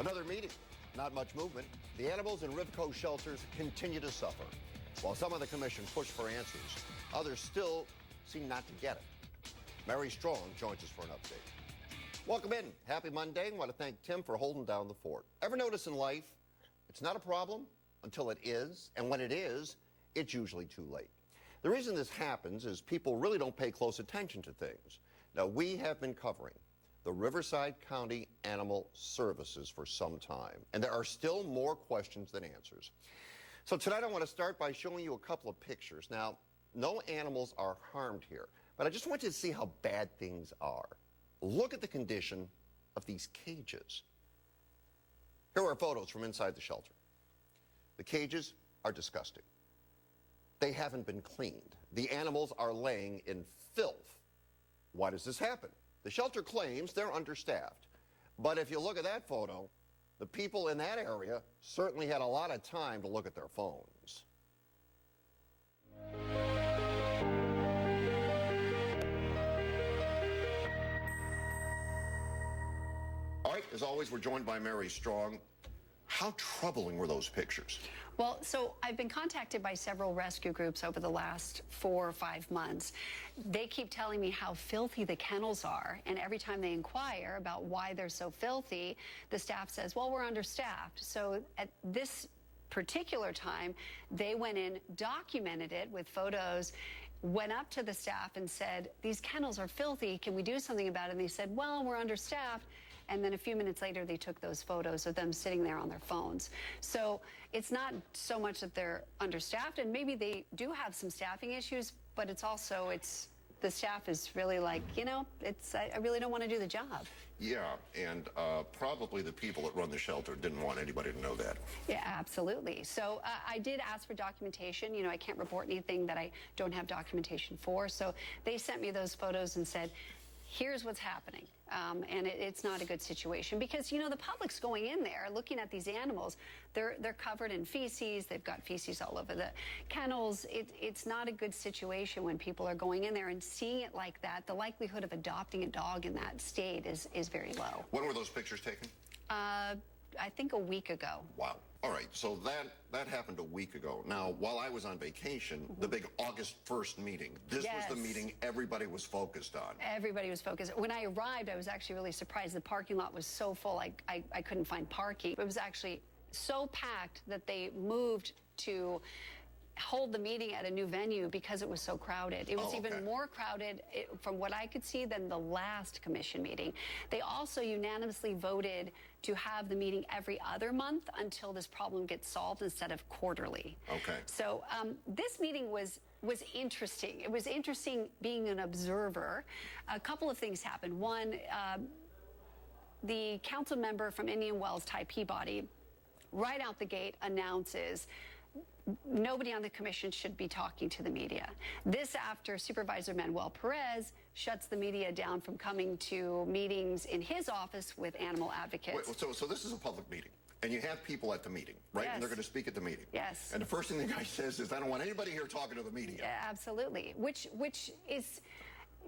Another meeting, not much movement. The animals in Rivco shelters continue to suffer. While some of the commission push for answers, others still seem not to get it. Mary Strong joins us for an update. Welcome in. Happy Monday. I want to thank Tim for holding down the fort. Ever notice in life, it's not a problem until it is, and when it is, it's usually too late. The reason this happens is people really don't pay close attention to things. Now, we have been covering the Riverside County Animal Services for some time, and there are still more questions than answers. So tonight I want to start by showing you a couple of pictures. Now, no animals are harmed here, but I just want you to see how bad things are. Look at the condition of these cages. Here are photos from inside the shelter. The cages are disgusting. They haven't been cleaned. The animals are laying in filth. Why does this happen? The shelter claims they're understaffed. But if you look at that photo, the people in that area certainly had a lot of time to look at their phones. All right, as always, we're joined by Mary Strong. How troubling were those pictures? Well, so I've been contacted by several rescue groups over the last 4 or 5 months. They keep telling me how filthy the kennels are, and every time they inquire about why they're so filthy, the staff says, well, we're understaffed. So at this particular time, they went in, documented it with photos, went up to the staff and said, these kennels are filthy, can we do something about it? And they said, well, we're understaffed. And then a few minutes later, they took those photos of them sitting there on their phones. So it's not so much that they're understaffed, and maybe they do have some staffing issues, but it's also, the staff is really like, you know, I really don't want to do the job. Yeah, and probably the people that run the shelter didn't want anybody to know that. Yeah, absolutely. So I did ask for documentation. You know, I can't report anything that I don't have documentation for. So they sent me those photos and said, here's what's happening. And it's not a good situation because, you know, the public's going in there looking at these animals. They're covered in feces. They've got feces all over the kennels. It's not a good situation when people are going in there and seeing it like that. The likelihood of adopting a dog in that state is very low. When were those pictures taken? I think a week ago. Wow. All right, so that happened a week ago. Now, while I was on vacation, the big August 1st meeting, this was the meeting everybody was focused on. Everybody was focused. When I arrived, I was actually really surprised. The parking lot was so full, I couldn't find parking. It was actually so packed that they moved to hold the meeting at a new venue because it was so crowded. It was even more crowded from what I could see than the last commission meeting. They also unanimously voted to have the meeting every other month until this problem gets solved instead of quarterly. Okay. So this meeting was interesting. It was interesting being an observer. A couple of things happened. One, the council member from Indian Wells, Ty Peabody, right out the gate announces nobody on the commission should be talking to the media. This after Supervisor Manuel Perez shuts the media down from coming to meetings in his office with animal advocates. Wait, so this is a public meeting, and you have people at the meeting, right? Yes. And they're going to speak at the meeting. Yes. And the first thing the guy says is, I don't want anybody here talking to the media. Yeah, absolutely. Which is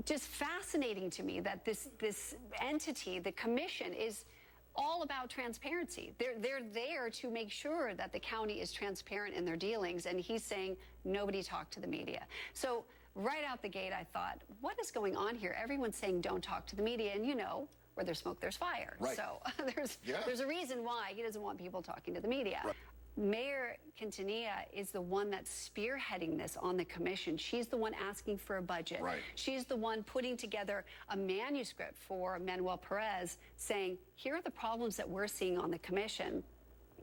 just fascinating to me that this entity, the commission, is all about transparency. They're there to make sure that the county is transparent in their dealings, and he's saying nobody talk to the media. So right out the gate, I thought, what is going on here? Everyone's saying don't talk to the media, and you know, where there's smoke, there's fire. Right. So there's a reason why he doesn't want people talking to the media. Right. Mayor Quintanilla is the one that's spearheading this on the commission. She's the one asking for a budget. Right. She's the one putting together a manuscript for Manuel Perez saying, here are the problems that we're seeing on the commission.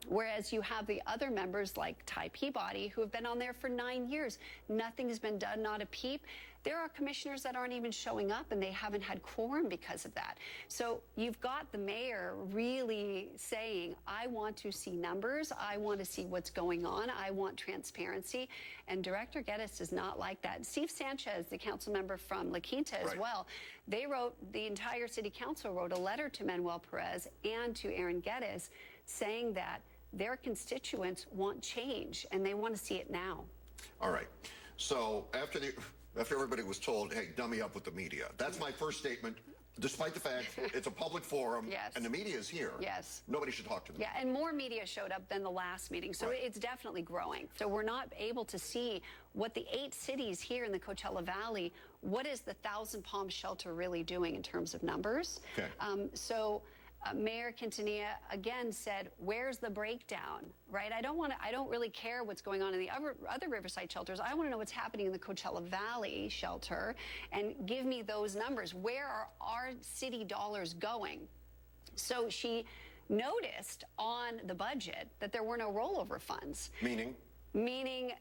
Whereas you have the other members like Ty Peabody who have been on there for 9 years. Nothing has been done, not a peep. There are commissioners that aren't even showing up and they haven't had quorum because of that. So you've got the mayor really saying, I want to see numbers. I want to see what's going on. I want transparency. And Director Geddes is not like that. Steve Sanchez, the council member from La Quinta as well, they wrote, the entire city council wrote a letter to Manuel Perez and to Aaron Geddes saying that their constituents want change and they want to see it now. All right. So after everybody was told, hey, dummy up with the media, that's my first statement. Despite the fact it's a public forum Yes. and the media is here, Yes. nobody should talk to them. Yeah, and more media showed up than the last meeting, so Right. it's definitely growing. So we're not able to see what the 8 cities here in the Coachella Valley, what is the Thousand Palms shelter really doing in terms of numbers? Okay. Mayor Quintanilla again said, "Where's the breakdown?" Right? I don't really care what's going on in the other Riverside shelters. I want to know what's happening in the Coachella Valley shelter, and give me those numbers. Where are our city dollars going? So she noticed on the budget that there were no rollover funds. Meaning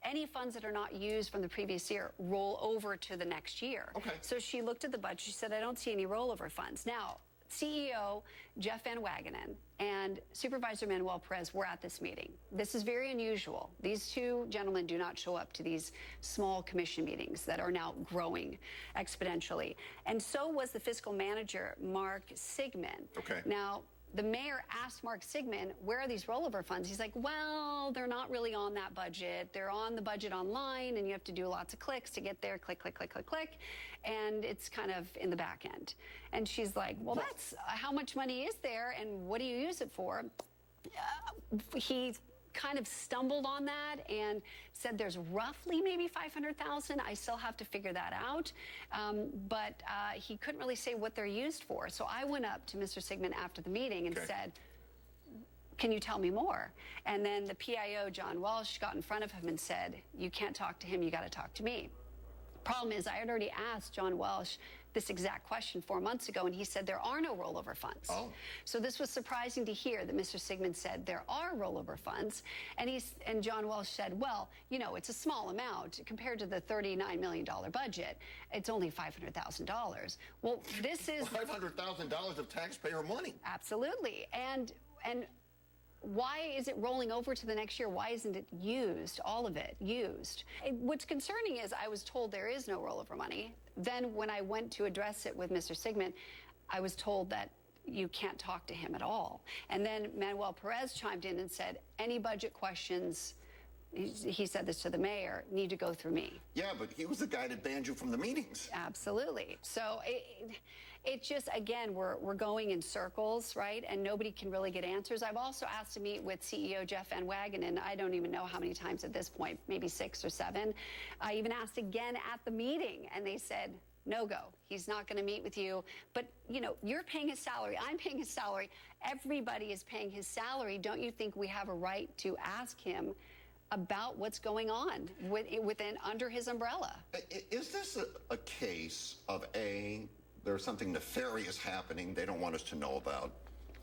any funds that are not used from the previous year roll over to the next year. Okay. So she looked at the budget. She said, I don't see any rollover funds. Now, CEO Jeff Van Wagenen and Supervisor Manuel Perez were at this meeting. This is very unusual. These two gentlemen do not show up to these small commission meetings that are now growing exponentially. And so was the fiscal manager, Mark Sigmund. Okay. Now, the mayor asked Mark Sigmund, where are these rollover funds? He's like, well, they're not really on that budget. They're on the budget online, and you have to do lots of clicks to get there, click, click, click, click, click. And it's kind of in the back end. And she's like, well, that's how much money is there, and what do you use it for? He kind of stumbled on that and said there's roughly maybe 500,000. I still have to figure that out. But he couldn't really say what they're used for. So I went up to Mr. Sigmund after the meeting and said, can you tell me more? And then the PIO, John Walsh, got in front of him and said, you can't talk to him, you got to talk to me. Problem is, I had already asked John Welsh this exact question 4 months ago, and he said there are no rollover funds. Oh. So this was surprising to hear that Mr. Sigmund said there are rollover funds, and John Welsh said, well, you know, it's a small amount compared to the $39 million budget. It's only $500,000. Well, this is $500,000 of taxpayer money. Absolutely, and why is it rolling over to the next year? Why isn't it used, all of it used? What's concerning is I was told there is no rollover money. Then when I went to address it with Mr. Sigmund, I was told that you can't talk to him at all. And then Manuel Perez chimed in and said, any budget questions, he said this to the mayor, need to go through me. Yeah, but he was the guy that banned you from the meetings. Absolutely. So it just, again, we're going in circles, right? And nobody can really get answers. I've also asked to meet with CEO Jeff Van Wagenen. I don't even know how many times at this point, maybe 6 or 7. I even asked again at the meeting, and they said, no go. He's not going to meet with you. But, you know, you're paying his salary. I'm paying his salary. Everybody is paying his salary. Don't you think we have a right to ask him about what's going on within under his umbrella? Is this a case of A, there's something nefarious happening they don't want us to know about,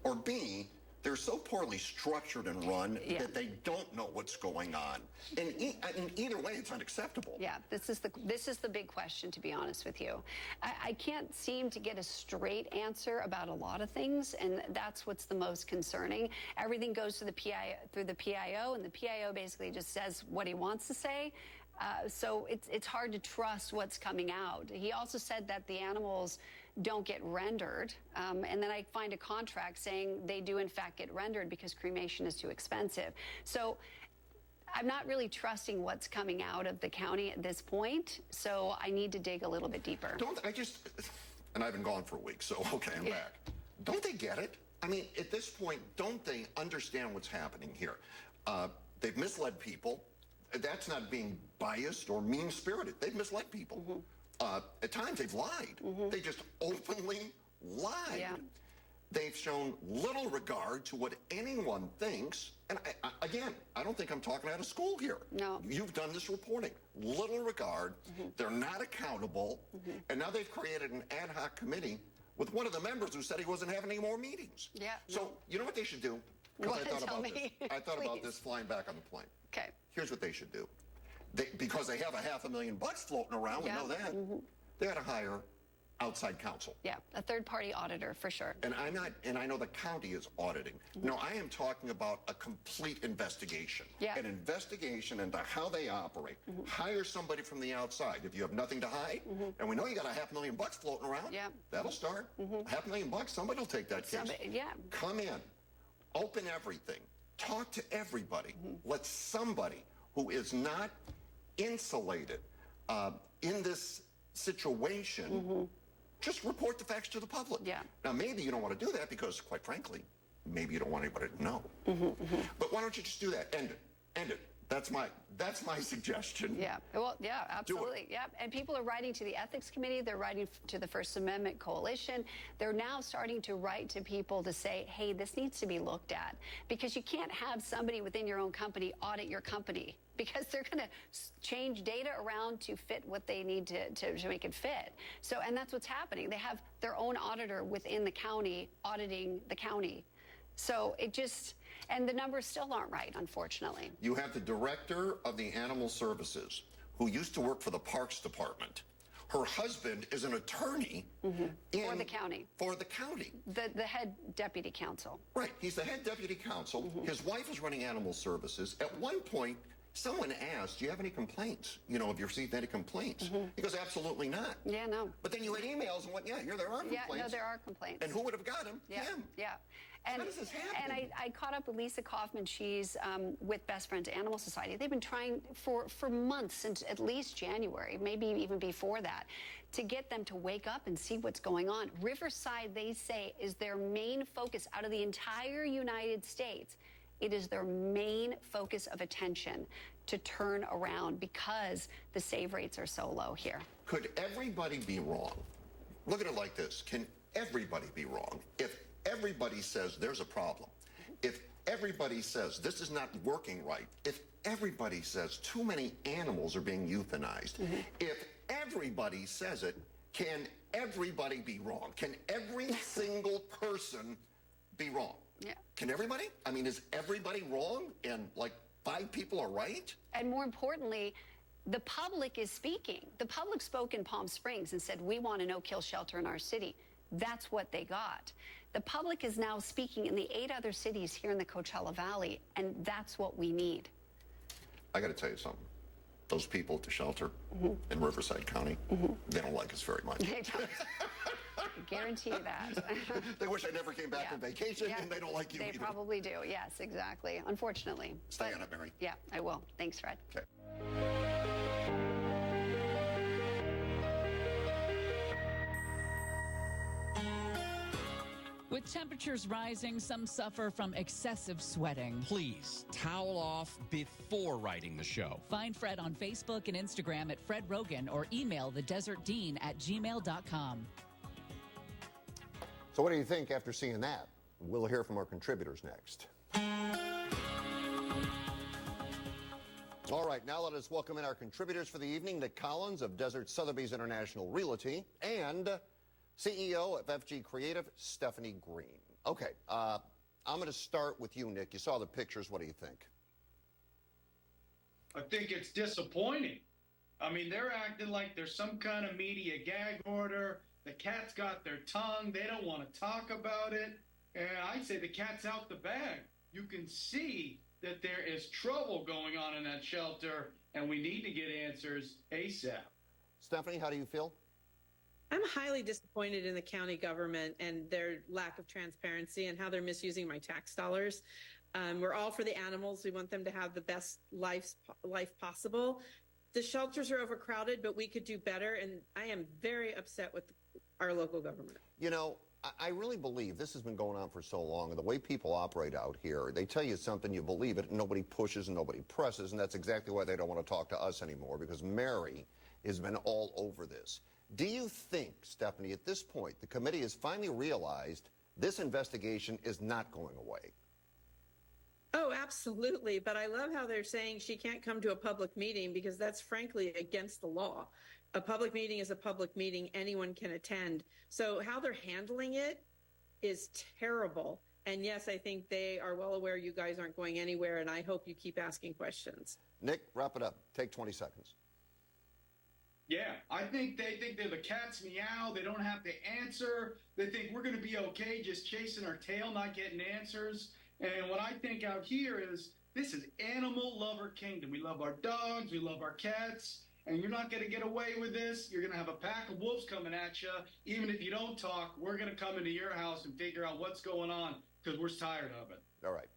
or B, they're so poorly structured and run that they don't know what's going on? And in either way, it's unacceptable. Yeah, this is the big question, to be honest with you. I can't seem to get a straight answer about a lot of things, and that's what's the most concerning. Everything goes to the through the PIO, and the PIO basically just says what he wants to say. So it's hard to trust what's coming out. He also said that the animals don't get rendered, and then I find a contract saying they do in fact get rendered because cremation is too expensive. So I'm not really trusting what's coming out of the county at this point, so I need to dig a little bit deeper. And I've been gone for a week, so okay, I'm back. Don't they get it? I mean, at this point, don't they understand what's happening here? They've misled people. That's not being biased or mean-spirited. They've misled people. At times, they've lied. They just openly lied. Yeah. They've shown little regard to what anyone thinks. And again, I don't think I'm talking out of school here. No. You've done this reporting. Little regard. They're not accountable. And now they've created an ad hoc committee with one of the members who said he wasn't having any more meetings. Yeah. So you know what they should do? Because I thought about this flying back on the plane. Okay. Here's what they should do. Because they have $500,000 floating around, we know that. They ought to hire outside counsel. Yeah, a third-party auditor for sure. And I know the county is auditing. No, I am talking about a complete investigation. Yeah. An investigation into how they operate. Hire somebody from the outside. If you have nothing to hide, and we know you got $500,000 floating around, that'll start. $500,000, somebody will take that case. Come in, open everything, talk to everybody. Let somebody who is not insulated in this situation Just report the facts to the public. Yeah. Now, maybe you don't want to do that because, quite frankly, maybe you don't want anybody to know. But why don't you just do that? End it. End it. That's my suggestion. Yeah. Well, yeah, absolutely. Yeah. And people are writing to the Ethics Committee. They're writing to the First Amendment Coalition. They're now starting to write to people to say, hey, this needs to be looked at, because you can't have somebody within your own company audit your company, because they're going to change data around to fit what they need to make it fit. So, and that's what's happening. They have their own auditor within the county auditing the county. So it just, and the numbers still aren't right, unfortunately. You have the director of the Animal Services, who used to work for the Parks Department. Her husband is an attorney For the county. For the county. The head deputy counsel. Right. He's the head deputy counsel. His wife is running Animal Services. At one point, someone asked, do you have any complaints? You know, have you received any complaints? He goes, absolutely not. Yeah, no. But then you had emails and went, yeah, here there are complaints. Yeah, no, there are complaints. And who would have got them? Yeah, Him. yeah. And, how does this happen? And I caught up with Lisa Kaufman. She's with Best Friends Animal Society. They've been trying for months, since at least January, maybe even before that, to get them to wake up and see what's going on. Riverside, they say, is their main focus out of the entire United States. It is their main focus of attention to turn around, because the save rates are so low here. Could everybody be wrong? Look at it like this. Can everybody be wrong? If everybody says there's a problem, if everybody says this is not working right, if everybody says too many animals are being euthanized, if everybody says it, can everybody be wrong? Can every single person be wrong? Yeah. Can everybody? I mean, is everybody wrong and like 5 people are right? And more importantly, the public is speaking. The public spoke in Palm Springs and said, we want a no-kill shelter in our city. That's what they got. The public is now speaking in the 8 other cities here in the Coachella Valley, and that's what we need. I got to tell you something. Those people at the shelter in Riverside County, they don't like us very much. They don't. I guarantee you that. They wish I never came back on vacation, and they don't like you They either. probably do. Yes, exactly. Unfortunately. Stay on it, Mary. Yeah, I will. Thanks, Fred. Okay. With temperatures rising, some suffer from excessive sweating. Please towel off before writing the show. Find Fred on Facebook and Instagram at Fred Roggin, or email thedesertdean@gmail.com. So what do you think after seeing that? We'll hear from our contributors next. All right, now let us welcome in our contributors for the evening, Nick Collins of Desert Sotheby's International Realty and CEO of FG Creative, Stephanie Green. Okay, I'm going to start with you, Nick. You saw the pictures. What do you think? I think it's disappointing. I mean, they're acting like there's some kind of media gag order. The cat's got their tongue. They don't want to talk about it. And I say the cat's out the bag. You can see that there is trouble going on in that shelter, and we need to get answers ASAP. Stephanie, how do you feel? I'm highly disappointed in the county government and their lack of transparency and how they're misusing my tax dollars. We're all for the animals. We want them to have the best life possible. The shelters are overcrowded, but we could do better. And I am very upset with our local government. You know, I really believe this has been going on for so long, and the way people operate out here, they tell you something, you believe it, and nobody pushes and nobody presses, and that's exactly why they don't want to talk to us anymore, because Mary has been all over this. Do you think, Stephanie, at this point, the committee has finally realized this investigation is not going away? Oh, absolutely. But I love how they're saying she can't come to a public meeting, because that's frankly against the law. A public meeting is a public meeting. Anyone can attend. So how they're handling it is terrible. And yes, I think they are well aware you guys aren't going anywhere, and I hope you keep asking questions. Nick, wrap it up. Take 20 seconds. Yeah, I think they think they're the cat's meow. They don't have to answer. They think we're going to be okay just chasing our tail, not getting answers. And what I think out here is this is animal lover kingdom. We love our dogs. We love our cats. And you're not going to get away with this. You're going to have a pack of wolves coming at you. Even if you don't talk, we're going to come into your house and figure out what's going on, because we're tired of it. All right.